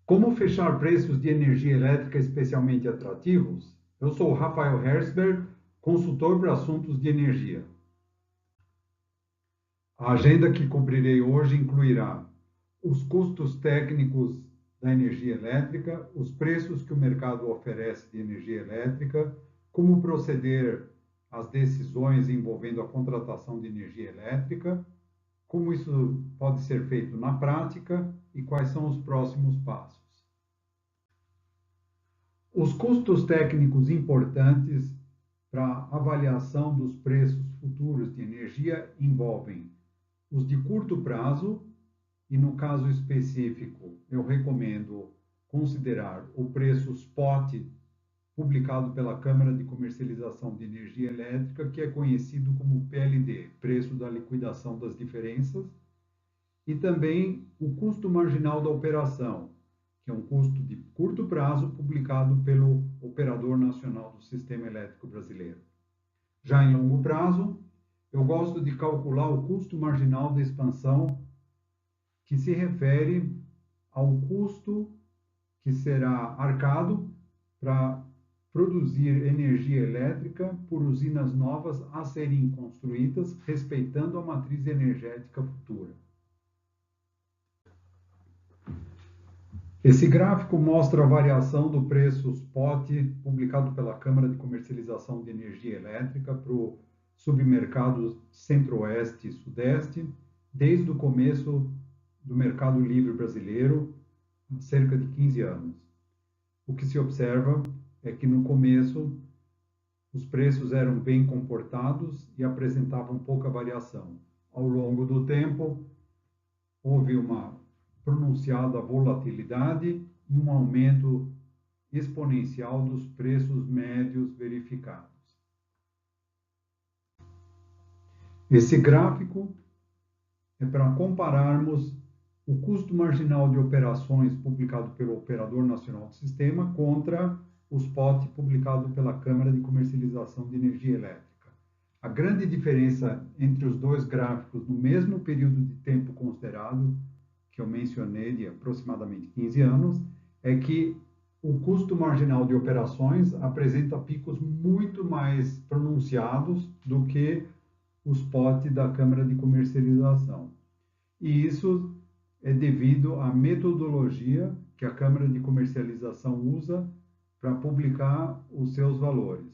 Como fechar preços de energia elétrica especialmente atrativos? Eu sou Rafael Herzberg, consultor para assuntos de energia. A agenda que cobrirei hoje incluirá os custos técnicos da energia elétrica, os preços que o mercado oferece de energia elétrica, como proceder às decisões envolvendo a contratação de energia elétrica, como isso pode ser feito na prática e quais são os próximos passos. Os custos técnicos importantes para a avaliação dos preços futuros de energia envolvem os de curto prazo, e no caso específico, eu recomendo considerar o preço spot publicado pela Câmara de Comercialização de Energia Elétrica, que é conhecido como PLD, Preço da Liquidação das Diferenças, e também o custo marginal da operação, que é um custo de curto prazo publicado pelo Operador Nacional do Sistema Elétrico Brasileiro. Já em longo prazo, eu gosto de calcular o custo marginal da expansão, que se refere ao custo que será arcado para produzir energia elétrica por usinas novas a serem construídas, respeitando a matriz energética futura. Esse gráfico mostra a variação do preço spot publicado pela Câmara de Comercialização de Energia Elétrica para o submercado Centro-Oeste e Sudeste, desde o começo do mercado livre brasileiro, há cerca de 15 anos. O que se observa é que no começo os preços eram bem comportados e apresentavam pouca variação. Ao longo do tempo, houve uma pronunciada volatilidade e um aumento exponencial dos preços médios verificados. Esse gráfico é para compararmos o custo marginal de operações publicado pelo Operador Nacional do Sistema contra o spot publicado pela Câmara de Comercialização de Energia Elétrica. A grande diferença entre os dois gráficos no mesmo período de tempo considerado, que eu mencionei, de aproximadamente 15 anos, é que o custo marginal de operações apresenta picos muito mais pronunciados do que o spot da Câmara de Comercialização. E isso é devido à metodologia que a Câmara de Comercialização usa para publicar os seus valores.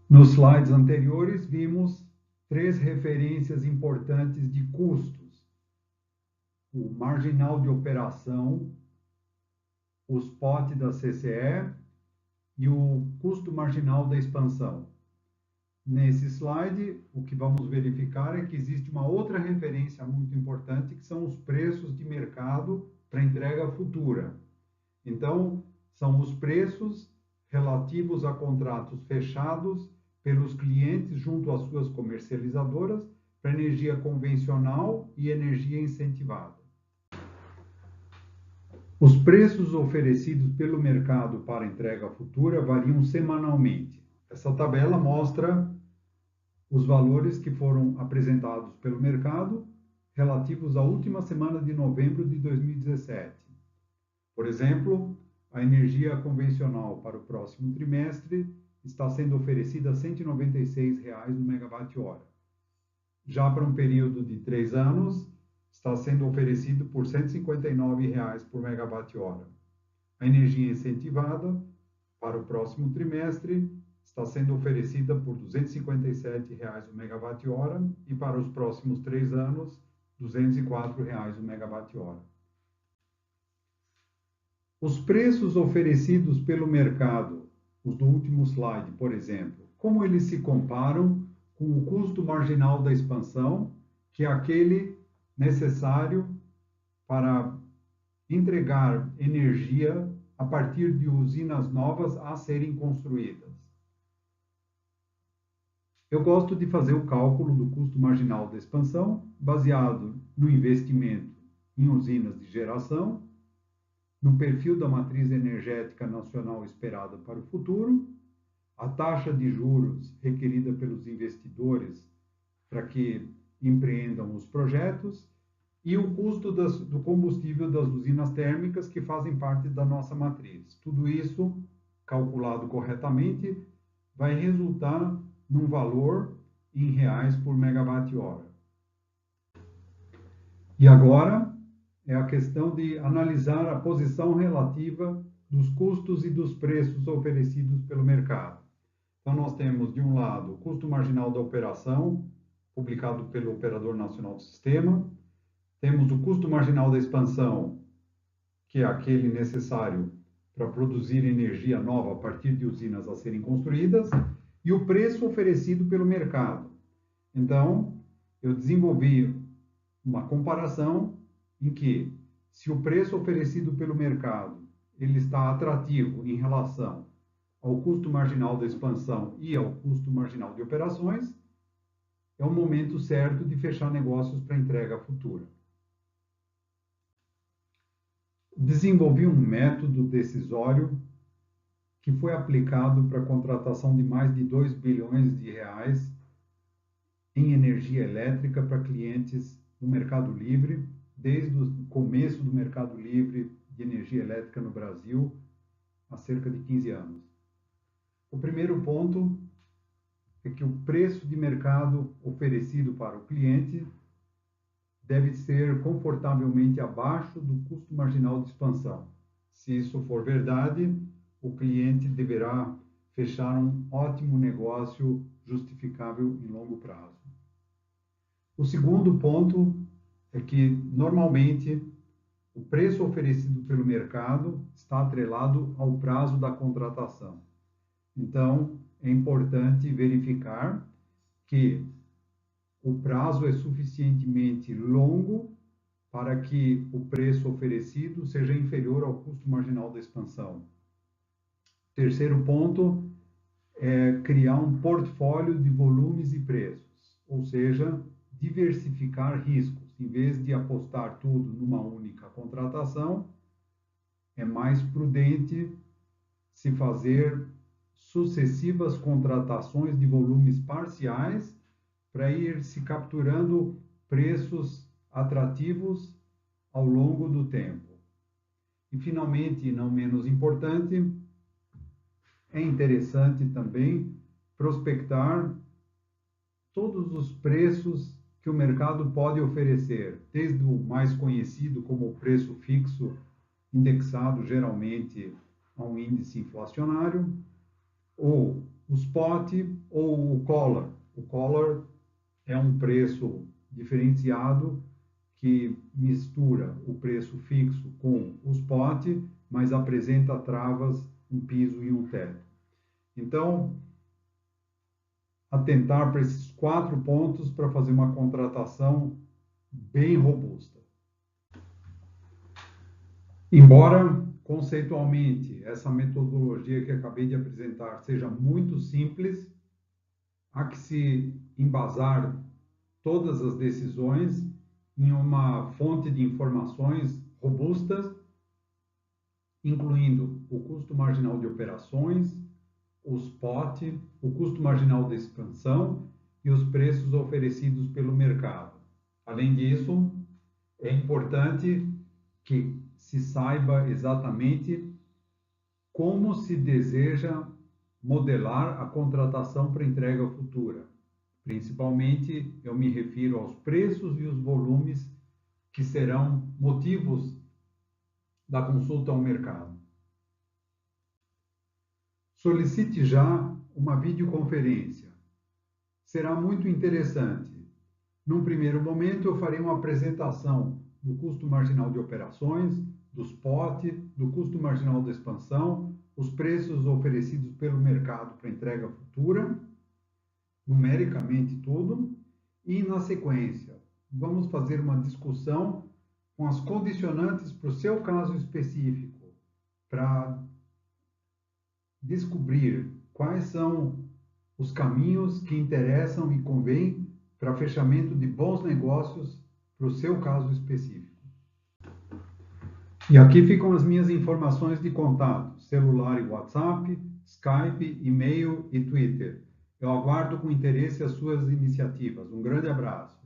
Nos slides anteriores, vimos 3 referências importantes de custos: o marginal de operação, o spot da CCE e o custo marginal da expansão. Nesse slide, o que vamos verificar é que existe uma outra referência muito importante, que são os preços de mercado para entrega futura. Então, são os preços relativos a contratos fechados pelos clientes junto às suas comercializadoras para energia convencional e energia incentivada. Os preços oferecidos pelo mercado para entrega futura variam semanalmente. Essa tabela mostra os valores que foram apresentados pelo mercado relativos à última semana de novembro de 2017. Por exemplo, a energia convencional para o próximo trimestre está sendo oferecida a R$ 196,00 o megawatt-hora. Já para um período de 3 anos, está sendo oferecido por R$ 159,00 por megawatt-hora. A energia incentivada para o próximo trimestre está sendo oferecida por R$ 257,00 o megawatt-hora e para os próximos 3 anos, R$ 204,00 o megawatt-hora. Os preços oferecidos pelo mercado, os do último slide, por exemplo, como eles se comparam com o custo marginal da expansão, que é aquele necessário para entregar energia a partir de usinas novas a serem construídas. Eu gosto de fazer o cálculo do custo marginal da expansão baseado no investimento em usinas de geração, no perfil da matriz energética nacional esperada para o futuro, a taxa de juros requerida pelos investidores para que empreendam os projetos e o custo do combustível das usinas térmicas que fazem parte da nossa matriz. Tudo isso, calculado corretamente, vai resultar num valor em reais por megawatt-hora. E agora é a questão de analisar a posição relativa dos custos e dos preços oferecidos pelo mercado. Então, nós temos, de um lado, o custo marginal da operação, publicado pelo Operador Nacional do Sistema. Temos o custo marginal da expansão, que é aquele necessário para produzir energia nova a partir de usinas a serem construídas, e o preço oferecido pelo mercado. Então, eu desenvolvi uma comparação em que, se o preço oferecido pelo mercado ele está atrativo em relação ao custo marginal da expansão e ao custo marginal de operações, é o momento certo de fechar negócios para entrega futura. Desenvolvi um método decisório que foi aplicado para a contratação de mais de 2 bilhões de reais em energia elétrica para clientes no Mercado Livre, desde o começo do Mercado Livre de energia elétrica no Brasil, há cerca de 15 anos. O primeiro ponto é que o preço de mercado oferecido para o cliente deve ser confortavelmente abaixo do custo marginal de expansão. Se isso for verdade, o cliente deverá fechar um ótimo negócio justificável em longo prazo. O segundo ponto é que, normalmente, o preço oferecido pelo mercado está atrelado ao prazo da contratação. Então, é importante verificar que o prazo é suficientemente longo para que o preço oferecido seja inferior ao custo marginal da expansão. Terceiro ponto é criar um portfólio de volumes e preços, ou seja, diversificar riscos. Em vez de apostar tudo numa única contratação, é mais prudente se fazer sucessivas contratações de volumes parciais para ir se capturando preços atrativos ao longo do tempo. E, finalmente, e não menos importante, é interessante também prospectar todos os preços que o mercado pode oferecer, desde o mais conhecido como o preço fixo, indexado geralmente a um índice inflacionário, ou o spot ou o collar. O collar é um preço diferenciado que mistura o preço fixo com o spot, mas apresenta travas, um piso e um teto. Então, atentar para esses 4 pontos para fazer uma contratação bem robusta. Embora, conceitualmente, essa metodologia que acabei de apresentar seja muito simples, há que se embasar todas as decisões em uma fonte de informações robustas, incluindo o custo marginal de operações, o spot, o custo marginal de expansão e os preços oferecidos pelo mercado. Além disso, é importante que se saiba exatamente como se deseja modelar a contratação para entrega futura. Principalmente, eu me refiro aos preços e os volumes que serão motivos da consulta ao mercado. Solicite já uma videoconferência. Será muito interessante. Num primeiro momento, eu farei uma apresentação do custo marginal de operações, do spot, do custo marginal da expansão, os preços oferecidos pelo mercado para entrega futura, numericamente tudo, e na sequência, vamos fazer uma discussão com as condicionantes para o seu caso específico, para descobrir quais são os caminhos que interessam e convêm para fechamento de bons negócios para o seu caso específico. E aqui ficam as minhas informações de contato: celular e WhatsApp, Skype, e-mail e Twitter. Eu aguardo com interesse as suas iniciativas. Um grande abraço.